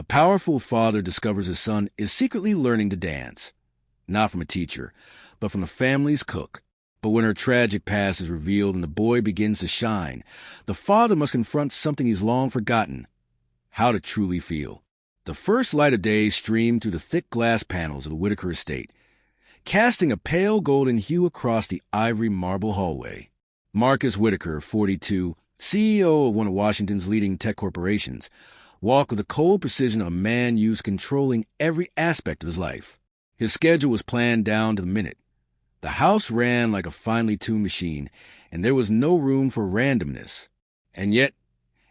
A powerful father discovers his son is secretly learning to dance, not from a teacher, but from the family's cook. But when her tragic past is revealed and the boy begins to shine, the father must confront something he's long forgotten: how to truly feel. The first light of day streamed through the thick glass panels of the Whitaker estate, casting a pale golden hue across the ivory marble hallway. Marcus Whitaker, 42, CEO of one of Washington's leading tech corporations, walked with the cold precision of a man used to controlling every aspect of his life. His schedule was planned down to the minute. The house ran like a finely tuned machine, and there was no room for randomness. And yet,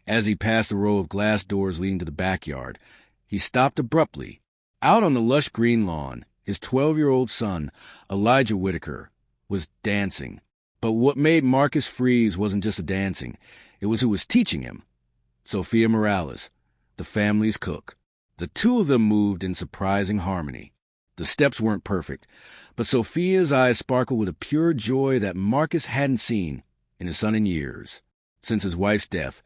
as he passed a row of glass doors leading to the backyard, he stopped abruptly. Out on the lush green lawn, his 12-year-old son, Elijah Whitaker, was dancing. But what made Marcus freeze wasn't just the dancing. It was who was teaching him: Sofia Morales, the family's cook. The two of them moved in surprising harmony. The steps weren't perfect, but Sofia's eyes sparkled with a pure joy that Marcus hadn't seen in his son in years. Since his wife's death,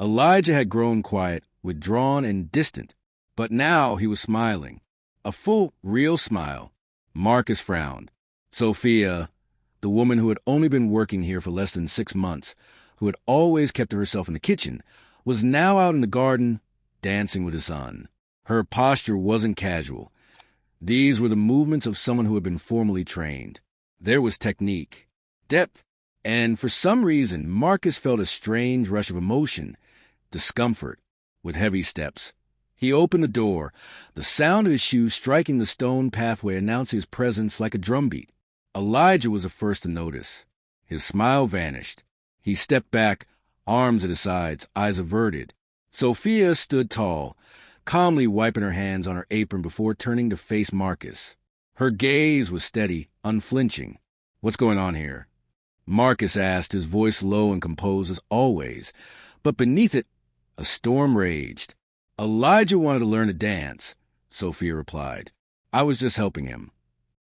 Elijah had grown quiet, withdrawn, and distant. But now he was smiling. A full, real smile. Marcus frowned. Sofia, the woman who had only been working here for less than 6 months, who had always kept to herself in the kitchen, was now out in the garden, dancing with his son. Her posture wasn't casual. These were the movements of someone who had been formally trained. There was technique, depth, and for some reason Marcus felt a strange rush of emotion, discomfort, with heavy steps. He opened the door, the sound of his shoes striking the stone pathway announced his presence like a drumbeat. Elijah was the first to notice. His smile vanished. He stepped back, arms at his sides, eyes averted. Sofia stood tall, calmly wiping her hands on her apron before turning to face Marcus. Her gaze was steady, unflinching. "What's going on here?" Marcus asked, his voice low and composed as always, but beneath it, a storm raged. "Elijah wanted to learn to dance," Sofia replied. "I was just helping him."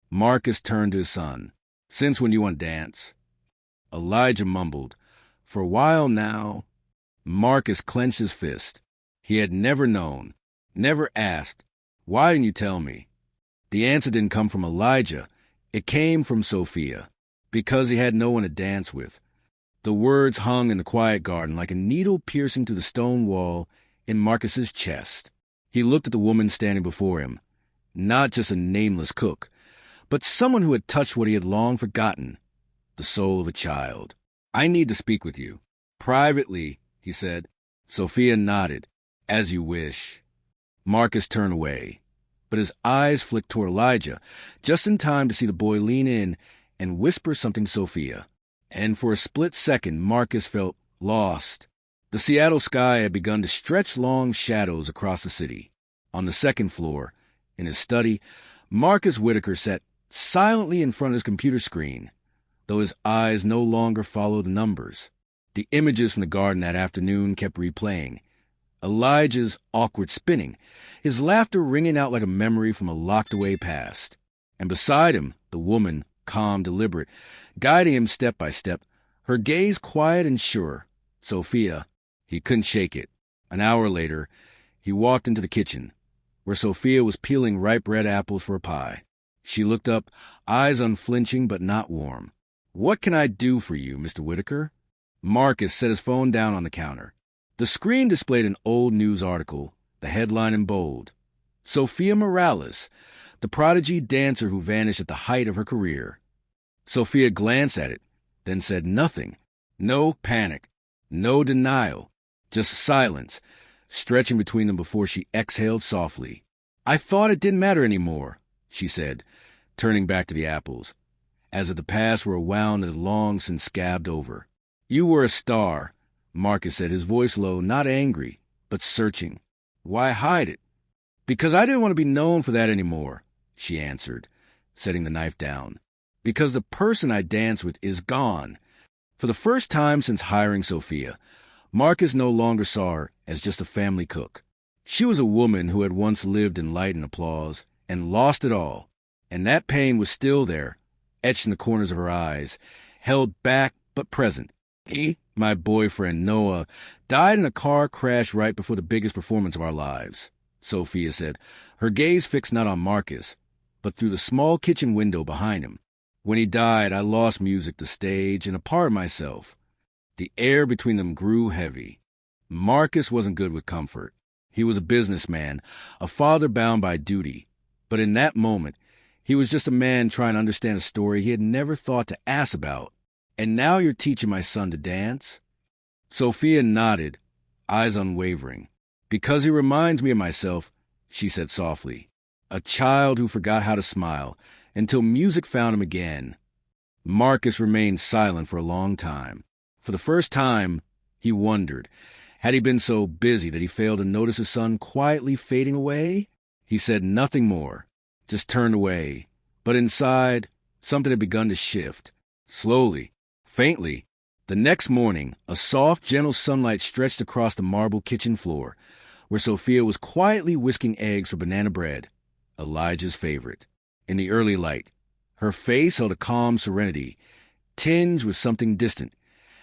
Marcus turned to his son. "Since when do you want to dance?" Elijah mumbled, "For a while now." Marcus clenched his fist. He had never known, never asked, "Why didn't you tell me?" The answer didn't come from Elijah. It came from Sofia. Because he had no one to dance with. The words hung in the quiet garden like a needle piercing through the stone wall in Marcus's chest. He looked at the woman standing before him. Not just a nameless cook, but someone who had touched what he had long forgotten, the soul of a child. "I need to speak with you." "Privately," he said. Sofia nodded. "As you wish." Marcus turned away, but his eyes flicked toward Elijah, just in time to see the boy lean in and whisper something to Sofia. And for a split second, Marcus felt lost. The Seattle sky had begun to stretch long shadows across the city. On the second floor, in his study, Marcus Whitaker sat silently in front of his computer screen, though his eyes no longer followed the numbers. The images from the garden that afternoon kept replaying. Elijah's awkward spinning, his laughter ringing out like a memory from a locked-away past. And beside him, the woman, calm, deliberate, guiding him step by step, her gaze quiet and sure. Sofia. He couldn't shake it. An hour later, he walked into the kitchen, where Sofia was peeling ripe red apples for a pie. She looked up, eyes unflinching but not warm. "What can I do for you, Mr. Whitaker?" Marcus set his phone down on the counter. The screen displayed an old news article, the headline in bold: "Sofia Morales, the prodigy dancer who vanished at the height of her career." Sofia glanced at it, then said nothing. No panic, no denial, just silence, stretching between them before she exhaled softly. "I thought it didn't matter anymore," she said, turning back to the apples, as if the past were a wound that had long since scabbed over. "You were a star," Marcus said, his voice low, not angry, but searching. "Why hide it?" "Because I didn't want to be known for that anymore," she answered, setting the knife down. "Because the person I danced with is gone." For the first time since hiring Sofia, Marcus no longer saw her as just a family cook. She was a woman who had once lived in light and applause, and lost it all. And that pain was still there, etched in the corners of her eyes, held back but present. He, my boyfriend, Noah, died in a car crash right before the biggest performance of our lives. Sofia said, her gaze fixed not on Marcus, but through the small kitchen window behind him. When he died, I lost music, the stage, and a part of myself. The air between them grew heavy. Marcus wasn't good with comfort. He was a businessman, a father bound by duty. But in that moment, he was just a man trying to understand a story he had never thought to ask about. And now you're teaching my son to dance? Sofia nodded, eyes unwavering. Because he reminds me of myself, she said softly. A child who forgot how to smile until music found him again. Marcus remained silent for a long time. For the first time, he wondered, had he been so busy that he failed to notice his son quietly fading away? He said nothing more, just turned away. But inside, something had begun to shift. Slowly, faintly. The next morning, a soft, gentle sunlight stretched across the marble kitchen floor, where Sofia was quietly whisking eggs for banana bread, Elijah's favorite. In the early light, her face held a calm serenity, tinged with something distant,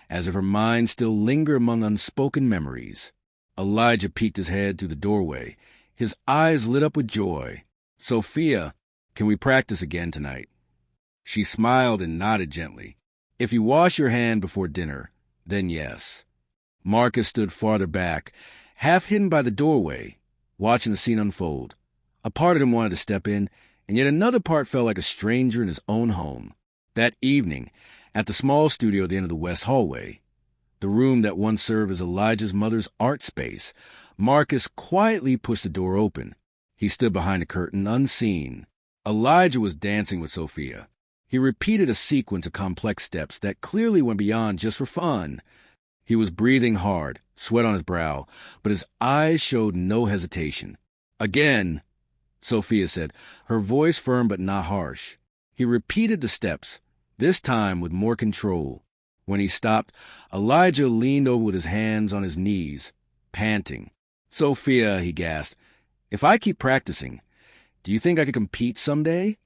as if her mind still lingered among unspoken memories. Elijah peeked his head through the doorway, his eyes lit up with joy. Sofia, can we practice again tonight? She smiled and nodded gently. If you wash your hand before dinner, then yes. Marcus stood farther back, half hidden by the doorway, watching the scene unfold. A part of him wanted to step in, and yet another part felt like a stranger in his own home. That evening, at the small studio at the end of the west hallway, the room that once served as Elijah's mother's art space, Marcus quietly pushed the door open. He stood behind the curtain, unseen. Elijah was dancing with Sofia. He repeated a sequence of complex steps that clearly went beyond just for fun. He was breathing hard, sweat on his brow, but his eyes showed no hesitation. Again, Sofia said, her voice firm but not harsh. He repeated the steps, this time with more control. When he stopped, Elijah leaned over with his hands on his knees, panting. Sofia, he gasped, if I keep practicing, do you think I could compete someday?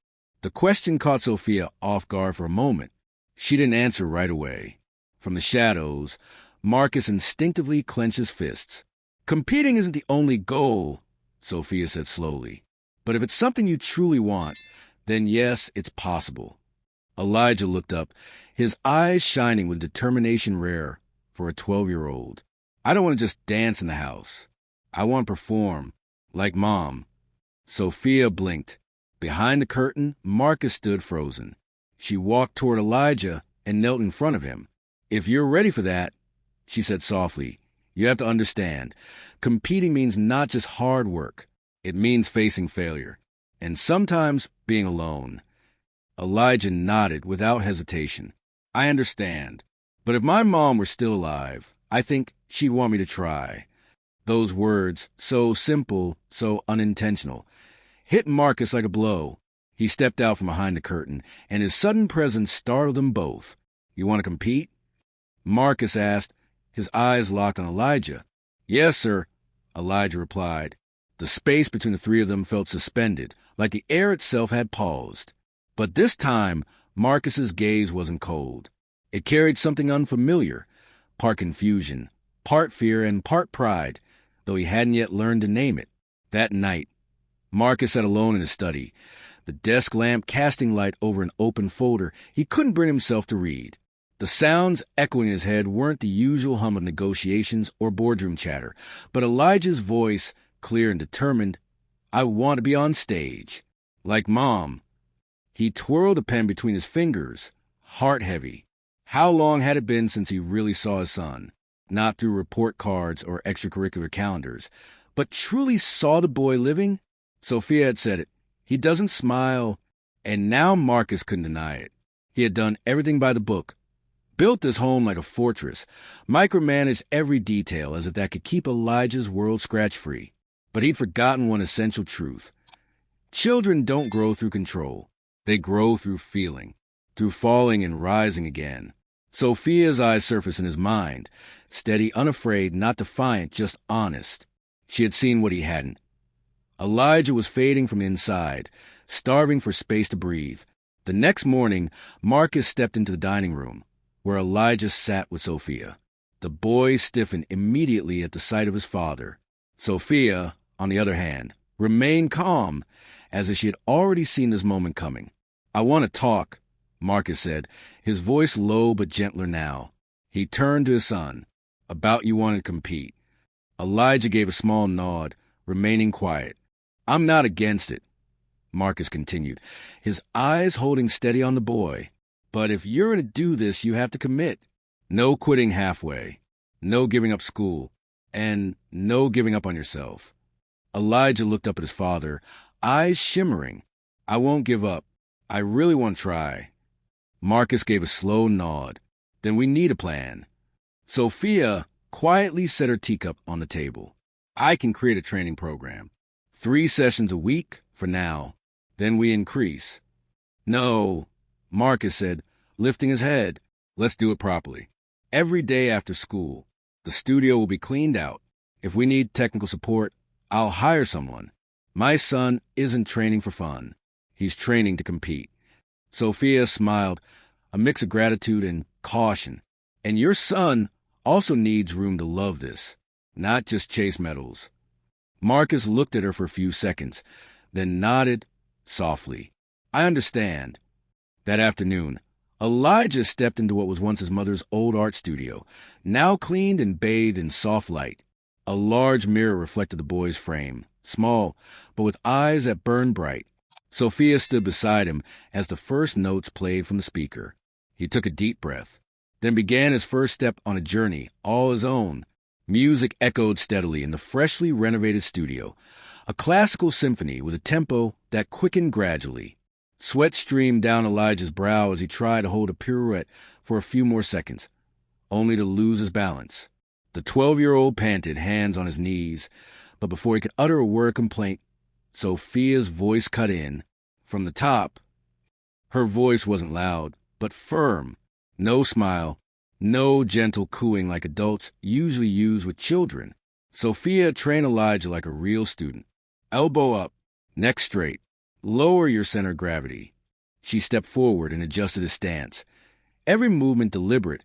The question caught Sofia off guard for a moment. She didn't answer right away. From the shadows, Marcus instinctively clenched his fists. Competing isn't the only goal, Sofia said slowly. But if it's something you truly want, then yes, it's possible. Elijah looked up, his eyes shining with determination rare for a 12-year-old. I don't want to just dance in the house. I want to perform, like Mom. Sofia blinked. Behind the curtain, Marcus stood frozen. She walked toward Elijah and knelt in front of him. If you're ready for that, she said softly, you have to understand, competing means not just hard work. It means facing failure, and sometimes being alone. Elijah nodded without hesitation. I understand, but if my mom were still alive, I think she'd want me to try. Those words, so simple, so unintentional, hit Marcus like a blow. He stepped out from behind the curtain, and his sudden presence startled them both. You want to compete? Marcus asked, his eyes locked on Elijah. Yes, sir, Elijah replied. The space between the three of them felt suspended, like the air itself had paused. But this time, Marcus's gaze wasn't cold. It carried something unfamiliar, part confusion, part fear, and part pride, though he hadn't yet learned to name it. That night, Marcus sat alone in his study, the desk lamp casting light over an open folder he couldn't bring himself to read. The sounds echoing in his head weren't the usual hum of negotiations or boardroom chatter, but Elijah's voice, clear and determined, I want to be on stage. Like Mom. He twirled a pen between his fingers, heart heavy. How long had it been since he really saw his son? Not through report cards or extracurricular calendars, but truly saw the boy living? Sofia had said it. He doesn't smile. And now Marcus couldn't deny it. He had done everything by the book. Built his home like a fortress, micromanaged every detail as if that could keep Elijah's world scratch-free. But he'd forgotten one essential truth. Children don't grow through control. They grow through feeling, through falling and rising again. Sofia's eyes surfaced in his mind, steady, unafraid, not defiant, just honest. She had seen what he hadn't. Elijah was fading from the inside, starving for space to breathe. The next morning, Marcus stepped into the dining room, where Elijah sat with Sofia. The boy stiffened immediately at the sight of his father. Sofia, on the other hand, remained calm, as if she had already seen this moment coming. "I want to talk," Marcus said, his voice low but gentler now. He turned to his son. "About you wanting to compete." Elijah gave a small nod, remaining quiet. "I'm not against it," Marcus continued, his eyes holding steady on the boy. "But if you're to do this, you have to commit. No quitting halfway. No giving up school. And no giving up on yourself." Elijah looked up at his father, eyes shimmering. "I won't give up. I really want to try." Marcus gave a slow nod. "Then we need a plan." Sofia quietly set her teacup on the table. "I can create a training program. 3 sessions a week for now. Then we increase." "No," Marcus said, lifting his head. "Let's do it properly. Every day after school, the studio will be cleaned out. If we need technical support, I'll hire someone. My son isn't training for fun. He's training to compete." Sofia smiled, a mix of gratitude and caution. "And your son also needs room to love this, not just chase medals." Marcus looked at her for a few seconds, then nodded softly. "I understand." That afternoon, Elijah stepped into what was once his mother's old art studio, now cleaned and bathed in soft light. A large mirror reflected the boy's frame, small, but with eyes that burned bright. Sofia stood beside him as the first notes played from the speaker. He took a deep breath, then began his first step on a journey all his own. Music echoed steadily in the freshly renovated studio, a classical symphony with a tempo that quickened gradually. Sweat streamed down Elijah's brow as he tried to hold a pirouette for a few more seconds, only to lose his balance. The 12-year-old panted, hands on his knees, but before he could utter a word of complaint, Sofia's voice cut in. From the top, her voice wasn't loud, but firm. No smile, no gentle cooing like adults usually use with children. Sofia trained Elijah like a real student. "Elbow up, neck straight. Lower your center of gravity." She stepped forward and adjusted his stance. Every movement deliberate,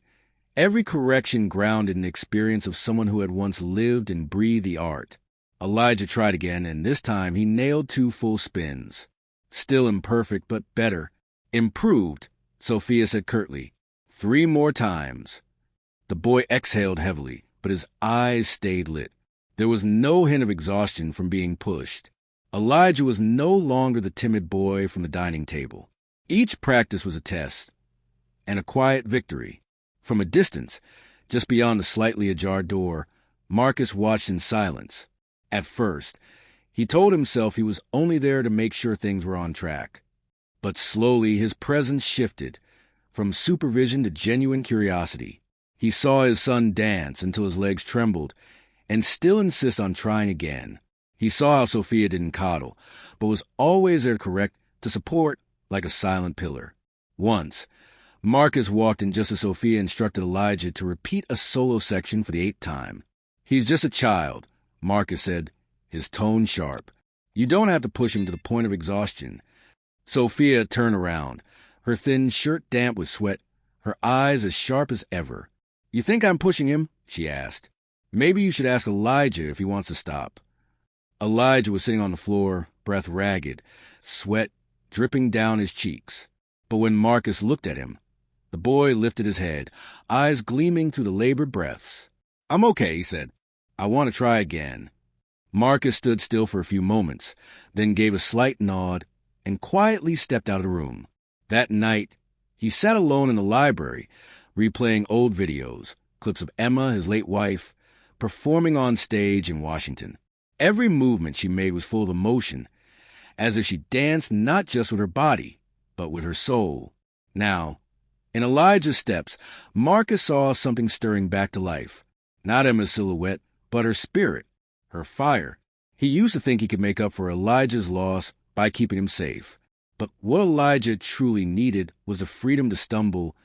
every correction grounded in the experience of someone who had once lived and breathed the art. Elijah tried again, and this time he nailed 2 full spins. "Still imperfect, but better. Improved," Sofia said curtly. 3 more times." The boy exhaled heavily, but his eyes stayed lit. There was no hint of exhaustion from being pushed. Elijah was no longer the timid boy from the dining table. Each practice was a test, and a quiet victory. From a distance, just beyond the slightly ajar door, Marcus watched in silence. At first, he told himself he was only there to make sure things were on track. But slowly his presence shifted, from supervision to genuine curiosity. He saw his son dance until his legs trembled, and still insist on trying again. He saw how Sofia didn't coddle, but was always there to correct, to support, like a silent pillar. Once, Marcus walked in just as Sofia instructed Elijah to repeat a solo section for the 8th time. "He's just a child," Marcus said, his tone sharp. "You don't have to push him to the point of exhaustion." Sofia turned around, her thin shirt damp with sweat, her eyes as sharp as ever. "You think I'm pushing him?" she asked. "Maybe you should ask Elijah if he wants to stop." Elijah was sitting on the floor, breath ragged, sweat dripping down his cheeks. But when Marcus looked at him, the boy lifted his head, eyes gleaming through the labored breaths. "I'm okay," he said. "I want to try again." Marcus stood still for a few moments, then gave a slight nod and quietly stepped out of the room. That night, he sat alone in the library, replaying old videos, clips of Emma, his late wife, performing on stage in Washington. Every movement she made was full of emotion, as if she danced not just with her body, but with her soul. Now, in Elijah's steps, Marcus saw something stirring back to life. Not Emma's silhouette, but her spirit, her fire. He used to think he could make up for Elijah's loss by keeping him safe. But what Elijah truly needed was the freedom to stumble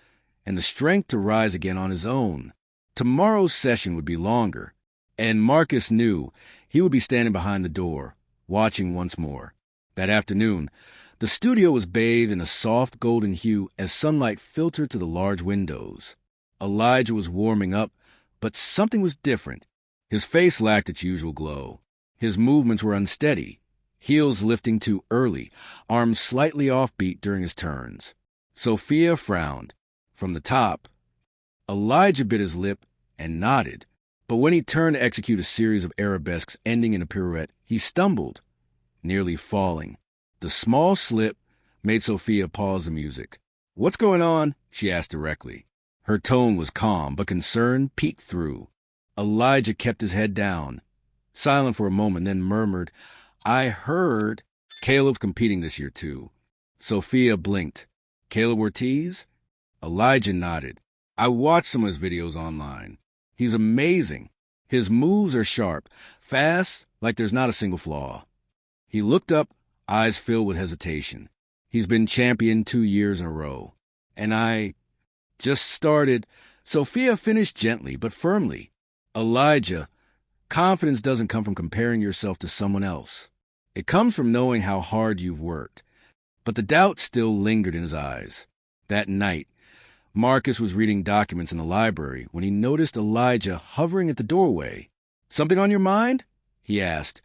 and the strength to rise again on his own. Tomorrow's session would be longer, and Marcus knew he would be standing behind the door, watching once more. That afternoon, the studio was bathed in a soft golden hue as sunlight filtered through the large windows. Elijah was warming up, but something was different. His face lacked its usual glow. His movements were unsteady, heels lifting too early, arms slightly offbeat during his turns. Sofia frowned. From the top, Elijah bit his lip and nodded. But when he turned to execute a series of arabesques ending in a pirouette, he stumbled, nearly falling. The small slip made Sofia pause the music. "What's going on?" she asked directly. Her tone was calm, but concern peeked through. Elijah kept his head down, silent for a moment, then murmured, "I heard Caleb's competing this year, too." Sofia blinked. "Caleb Ortiz?" Elijah nodded. "I watched some of his videos online. He's amazing. His moves are sharp, fast, like there's not a single flaw." He looked up, eyes filled with hesitation. "He's been champion 2 years in a row. And I just started." Sofia finished gently but firmly. "Elijah, confidence doesn't come from comparing yourself to someone else. It comes from knowing how hard you've worked." But the doubt still lingered in his eyes. That night, Marcus was reading documents in the library when he noticed Elijah hovering at the doorway. "Something on your mind?" he asked,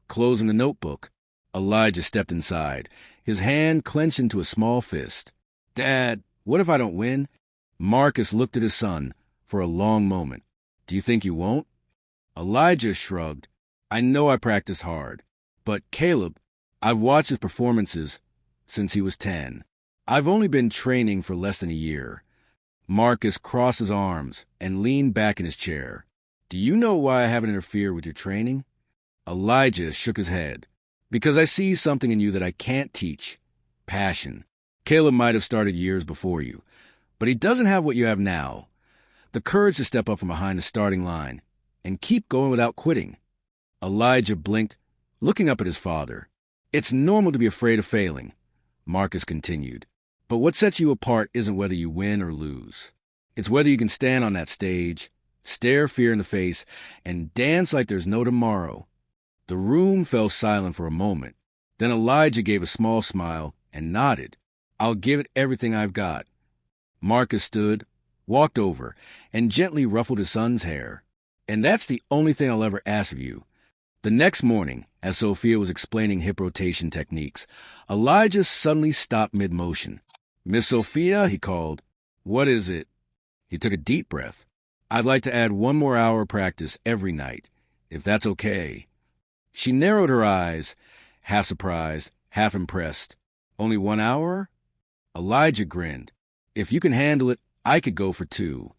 closing the notebook. Elijah stepped inside, his hand clenched into a small fist. "Dad, what if I don't win?" Marcus looked at his son for a long moment. "Do you think you won't?" Elijah shrugged. "I know I practice hard. But Caleb, I've watched his performances since he was 10. I've only been training for less than a year." Marcus crossed his arms and leaned back in his chair. "Do you know why I haven't interfered with your training?" Elijah shook his head. "Because I see something in you that I can't teach. Passion. Caleb might have started years before you, but he doesn't have what you have now. The courage to step up from behind the starting line and keep going without quitting." Elijah blinked, looking up at his father. "It's normal to be afraid of failing," Marcus continued. "But what sets you apart isn't whether you win or lose. It's whether you can stand on that stage, stare fear in the face, and dance like there's no tomorrow." The room fell silent for a moment. Then Elijah gave a small smile and nodded. "I'll give it everything I've got." Marcus stood, walked over, and gently ruffled his son's hair. "And that's the only thing I'll ever ask of you." The next morning, as Sofia was explaining hip rotation techniques, Elijah suddenly stopped mid-motion. "Miss Sofia," he called. "What is it?" He took a deep breath. "I'd like to add 1 more hour of practice every night, if that's okay." She narrowed her eyes, half surprised, half impressed. "Only 1 hour?" Elijah grinned. "If you can handle it, I could go for 2.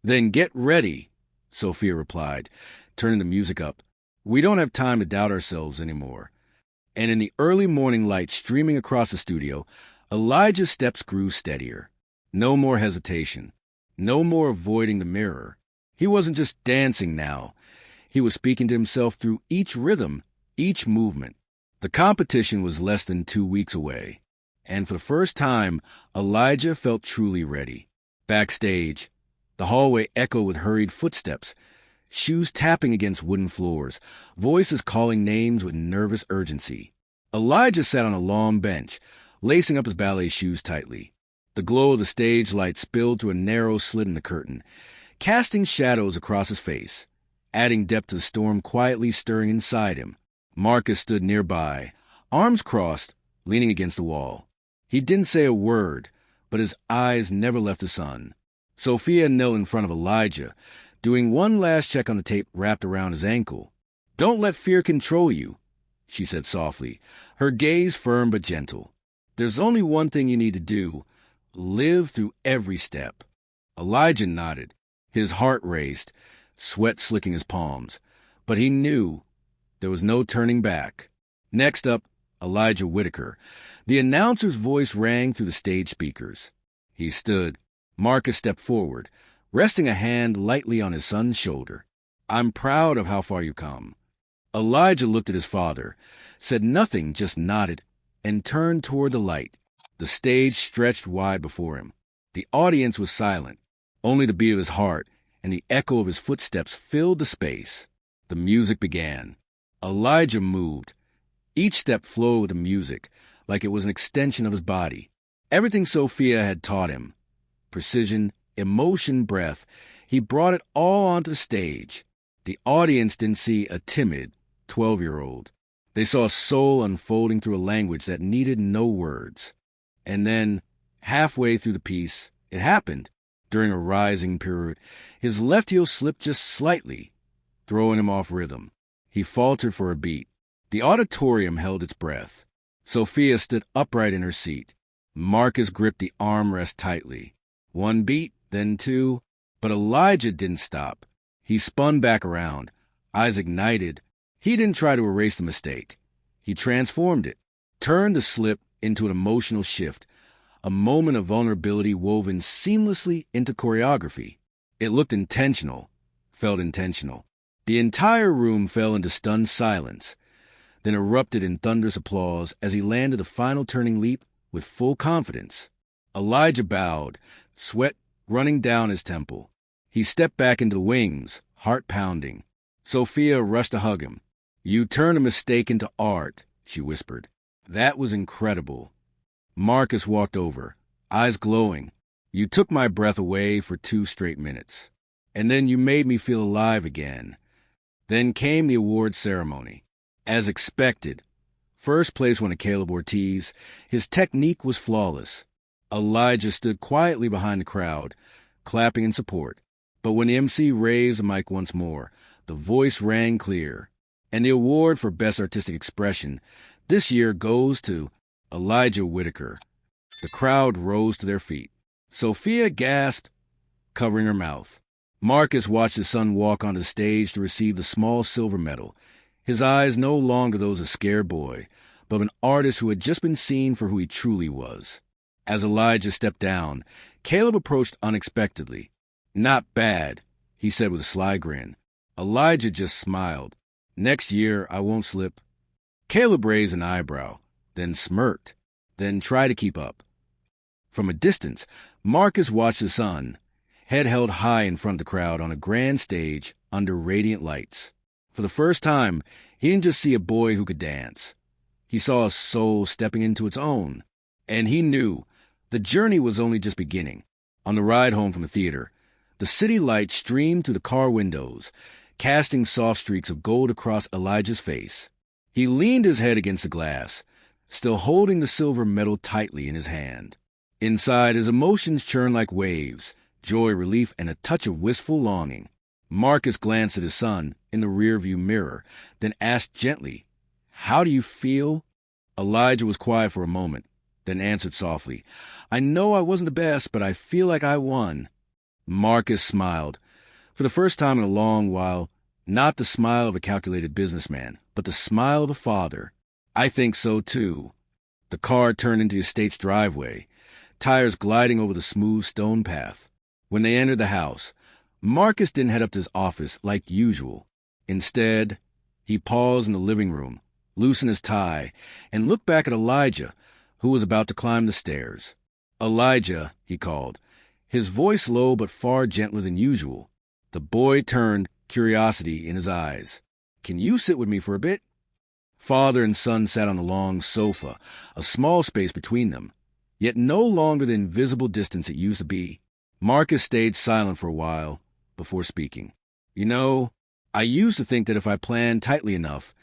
"Then get ready," Sofia replied, turning the music up. "We don't have time to doubt ourselves anymore." And in the early morning light streaming across the studio, Elijah's steps grew steadier. No more hesitation. No more avoiding the mirror. He wasn't just dancing now. He was speaking to himself through each rhythm, each movement. The competition was less than 2 weeks away. And for the first time, Elijah felt truly ready. Backstage, the hallway echoed with hurried footsteps, shoes tapping against wooden floors, voices calling names with nervous urgency. Elijah sat on a long bench, lacing up his ballet shoes tightly. The glow of the stage light spilled through a narrow slit in the curtain, casting shadows across his face, adding depth to the storm quietly stirring inside him. Marcus stood nearby, arms crossed, leaning against the wall. He didn't say a word, but his eyes never left the son. Sofia knelt in front of Elijah, doing one last check on the tape wrapped around his ankle. "Don't let fear control you," she said softly, her gaze firm but gentle. "There's only one thing you need to do. Live through every step." Elijah nodded. His heart raced, sweat slicking his palms. But he knew there was no turning back. Next up, Elijah Whitaker. The announcer's voice rang through the stage speakers. He stood. Marcus stepped forward, resting a hand lightly on his son's shoulder. "I'm proud of how far you've come." Elijah looked at his father, said nothing, just nodded, and turned toward the light. The stage stretched wide before him. The audience was silent. Only the beat of his heart and the echo of his footsteps filled the space. The music began. Elijah moved. Each step flowed with the music, like it was an extension of his body. Everything Sofia had taught him, precision, emotion, breath, he brought it all onto the stage. The audience didn't see a timid, 12-year-old. They saw a soul unfolding through a language that needed no words. And then, halfway through the piece, it happened. During a rising period, his left heel slipped just slightly, throwing him off rhythm. He faltered for a beat. The auditorium held its breath. Sofia stood upright in her seat. Marcus gripped the armrest tightly. One beat, then two, but Elijah didn't stop. He spun back around, eyes ignited. He didn't try to erase the mistake. He transformed it, turned the slip into an emotional shift, a moment of vulnerability woven seamlessly into choreography. It looked intentional, felt intentional. The entire room fell into stunned silence, then erupted in thunderous applause as he landed the final turning leap with full confidence. Elijah bowed, sweat running down his temple. He stepped back into the wings, heart pounding. Sofia rushed to hug him. "You turned a mistake into art," she whispered. "That was incredible." Marcus walked over, eyes glowing. "You took my breath away for 2 straight minutes. And then you made me feel alive again." Then came the award ceremony. As expected, first place went to Caleb Ortiz. His technique was flawless. Elijah stood quietly behind the crowd, clapping in support. But when the MC raised the mic once more, the voice rang clear. And the award for Best Artistic Expression this year goes to Elijah Whitaker. The crowd rose to their feet. Sofia gasped, covering her mouth. Marcus watched his son walk onto the stage to receive the small silver medal, his eyes no longer those of a scared boy, but of an artist who had just been seen for who he truly was. As Elijah stepped down, Caleb approached unexpectedly. "Not bad," he said with a sly grin. Elijah just smiled. "Next year, I won't slip." Caleb raised an eyebrow, then smirked, then tried to keep up. From a distance, Marcus watched his son, head held high in front of the crowd on a grand stage under radiant lights. For the first time, he didn't just see a boy who could dance. He saw a soul stepping into its own. And he knew the journey was only just beginning. On the ride home from the theater, the city lights streamed through the car windows, casting soft streaks of gold across Elijah's face. He leaned his head against the glass, still holding the silver medal tightly in his hand. Inside, his emotions churned like waves, joy, relief, and a touch of wistful longing. Marcus glanced at his son in the rearview mirror, then asked gently, "How do you feel?" Elijah was quiet for a moment, then answered softly, "I know I wasn't the best, but I feel like I won." Marcus smiled. For the first time in a long while, not the smile of a calculated businessman, but the smile of a father. "I think so, too." The car turned into the estate's driveway, tires gliding over the smooth stone path. When they entered the house, Marcus didn't head up to his office like usual. Instead, he paused in the living room, loosened his tie, and looked back at Elijah, who was about to climb the stairs. "Elijah," he called, his voice low but far gentler than usual. The boy turned, curiosity in his eyes. "Can you sit with me for a bit?" Father and son sat on the long sofa, a small space between them, yet no longer the invisible distance it used to be. Marcus stayed silent for a while before speaking. "You know, I used to think that if I planned tightly enough,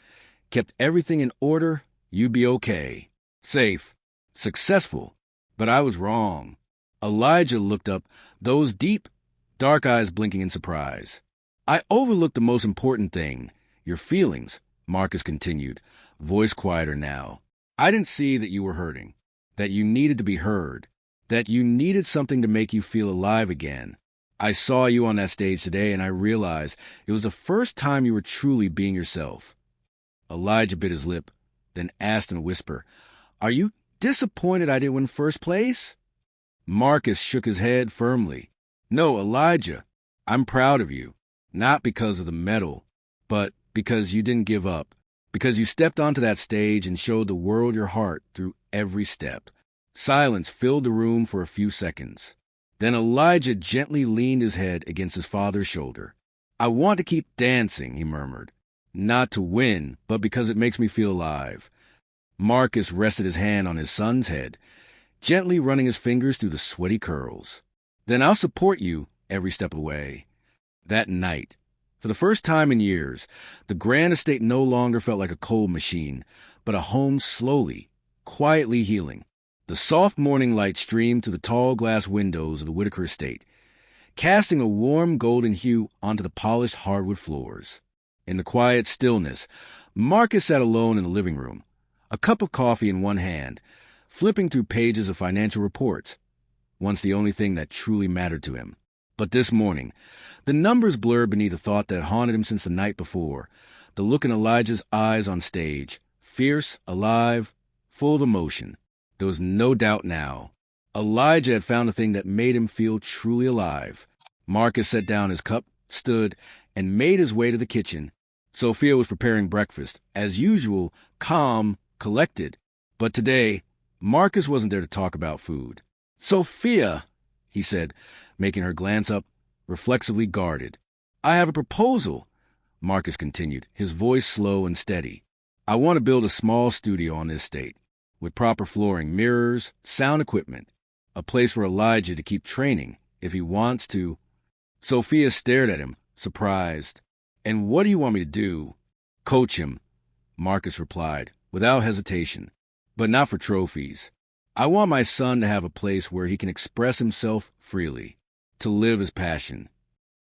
kept everything in order, you'd be okay. Safe, successful. But I was wrong." Elijah looked up, those deep, dark eyes blinking in surprise. "I overlooked the most important thing, your feelings," Marcus continued, voice quieter now. "I didn't see that you were hurting, that you needed to be heard, that you needed something to make you feel alive again. I saw you on that stage today, and I realized it was the first time you were truly being yourself." Elijah bit his lip, then asked in a whisper, "Are you disappointed I didn't win first place?" Marcus shook his head firmly. "No, Elijah, I'm proud of you, not because of the medal, but because you didn't give up, because you stepped onto that stage and showed the world your heart through every step." Silence filled the room for a few seconds. Then Elijah gently leaned his head against his father's shoulder. "I want to keep dancing," he murmured. "Not to win, but because it makes me feel alive." Marcus rested his hand on his son's head, gently running his fingers through the sweaty curls. "Then I'll support you every step of the way." That night, For the first time in years, the grand estate no longer felt like a cold machine, but a home slowly, quietly healing. The soft morning light streamed through the tall glass windows of the Whitaker estate, casting a warm golden hue onto the polished hardwood floors. In the quiet stillness, Marcus sat alone in the living room, a cup of coffee in one hand, flipping through pages of financial reports, once the only thing that truly mattered to him. But this morning, the numbers blurred beneath a thought that haunted him since the night before, the look in Elijah's eyes on stage, fierce, alive, full of emotion. There was no doubt now. Elijah had found the thing that made him feel truly alive. Marcus set down his cup, stood, and made his way to the kitchen. Sofia was preparing breakfast, as usual, calm, collected. But today, Marcus wasn't there to talk about food. "Sofia," he said, making her glance up, reflexively guarded. "I have a proposal," Marcus continued, his voice slow and steady. "I want to build a small studio on this estate, with proper flooring, mirrors, sound equipment, a place for Elijah to keep training if he wants to." Sofia stared at him, surprised. "And what do you want me to do?" "Coach him," Marcus replied, without hesitation. "But not for trophies. I want my son to have a place where he can express himself freely, to live his passion."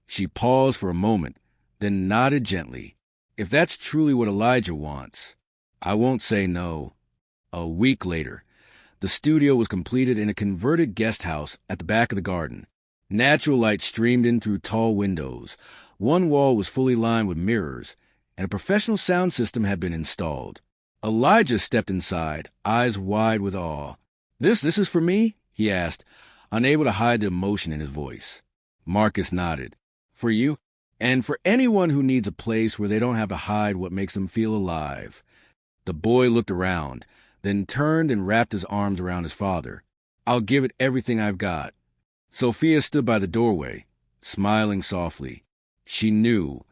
She paused for a moment, then nodded gently. "If that's truly what Elijah wants, I won't say no." A week later, the studio was completed in a converted guest house at the back of the garden. Natural light streamed in through tall windows. One wall was fully lined with mirrors, and a professional sound system had been installed. Elijah stepped inside, eyes wide with awe. This is for me?" he asked, unable to hide the emotion in his voice. Marcus nodded. "For you, and for anyone who needs a place where they don't have to hide what makes them feel alive." The boy looked around, then turned and wrapped his arms around his father. "I'll give it everything I've got." Sofia stood by the doorway, smiling softly. She knew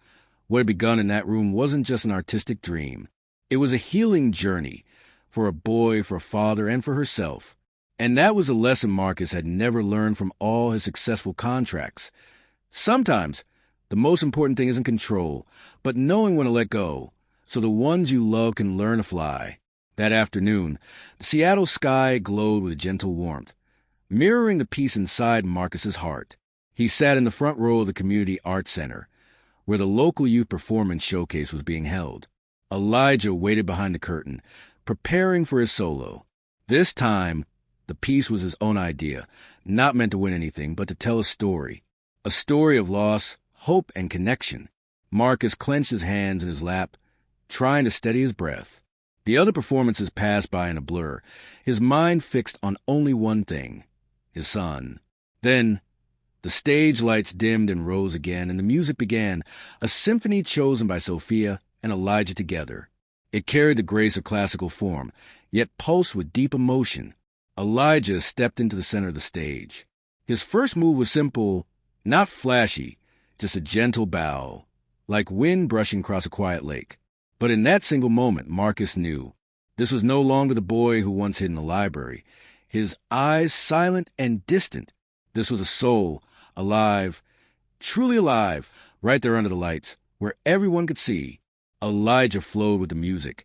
what had begun in that room wasn't just an artistic dream. It was a healing journey, for a boy, for a father, and for herself. And that was a lesson Marcus had never learned from all his successful contracts. Sometimes, the most important thing isn't control, but knowing when to let go, so the ones you love can learn to fly. That afternoon, the Seattle sky glowed with gentle warmth, mirroring the peace inside Marcus's heart. He sat in the front row of the Community Arts Center, where the local youth performance showcase was being held. Elijah waited behind the curtain, preparing for his solo. This time, the piece was his own idea, not meant to win anything, but to tell a story of loss, hope, and connection. Marcus clenched his hands in his lap, trying to steady his breath. The other performances passed by in a blur, his mind fixed on only one thing, his son. Then, the stage lights dimmed and rose again, and the music began, a symphony chosen by Sofia and Elijah together. It carried the grace of classical form, yet pulsed with deep emotion. Elijah stepped into the center of the stage. His first move was simple, not flashy, just a gentle bow, like wind brushing across a quiet lake. But in that single moment, Marcus knew. This was no longer the boy who once hid in the library, his eyes silent and distant. This was a soul, alive, truly alive, right there under the lights, where everyone could see. Elijah flowed with the music.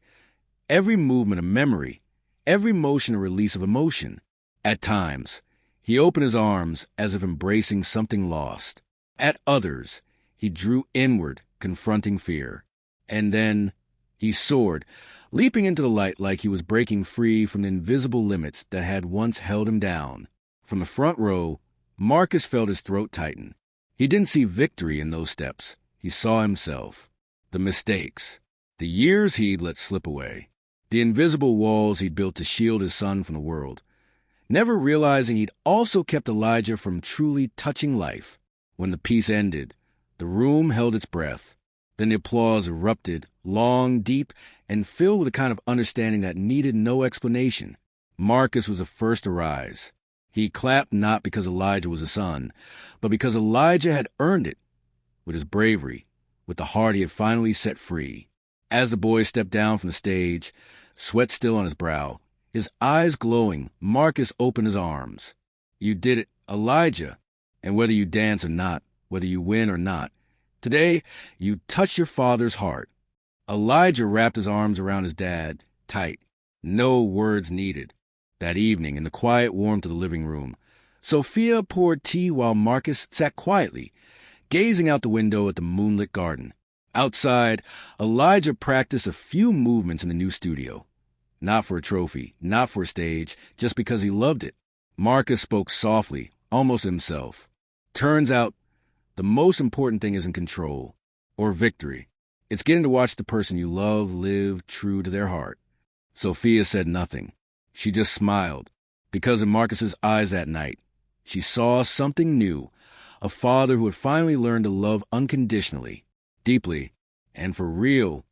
Every movement a memory, every motion a release of emotion. At times, he opened his arms as if embracing something lost. At others, he drew inward, confronting fear. And then he soared, leaping into the light like he was breaking free from the invisible limits that had once held him down. From the front row, Marcus felt his throat tighten. He didn't see victory in those steps. He saw himself. The mistakes, the years he'd let slip away, the invisible walls he'd built to shield his son from the world, never realizing he'd also kept Elijah from truly touching life. When the piece ended, the room held its breath. Then the applause erupted, long, deep, and filled with a kind of understanding that needed no explanation. Marcus was the first to rise. He clapped not because Elijah was a son, but because Elijah had earned it, with his bravery, with the heart he had finally set free. As the boy stepped down from the stage, sweat still on his brow, his eyes glowing, Marcus opened his arms. "You did it, Elijah. And whether you dance or not, whether you win or not, Today, you touch your father's heart. Elijah wrapped his arms around his dad, tight. No words needed. That evening, in the quiet warmth of the living room, Sofia poured tea while Marcus sat quietly, gazing out the window at the moonlit garden. Outside, Elijah practiced a few movements in the new studio. Not for a trophy, not for a stage, just because he loved it. Marcus spoke softly, almost himself. Turns out, the most important thing isn't control or victory. It's getting to watch the person you love live true to their heart. Sofia said nothing. She just smiled, because in Marcus's eyes that night, she saw something new, a father who had finally learned to love unconditionally, deeply, and for real,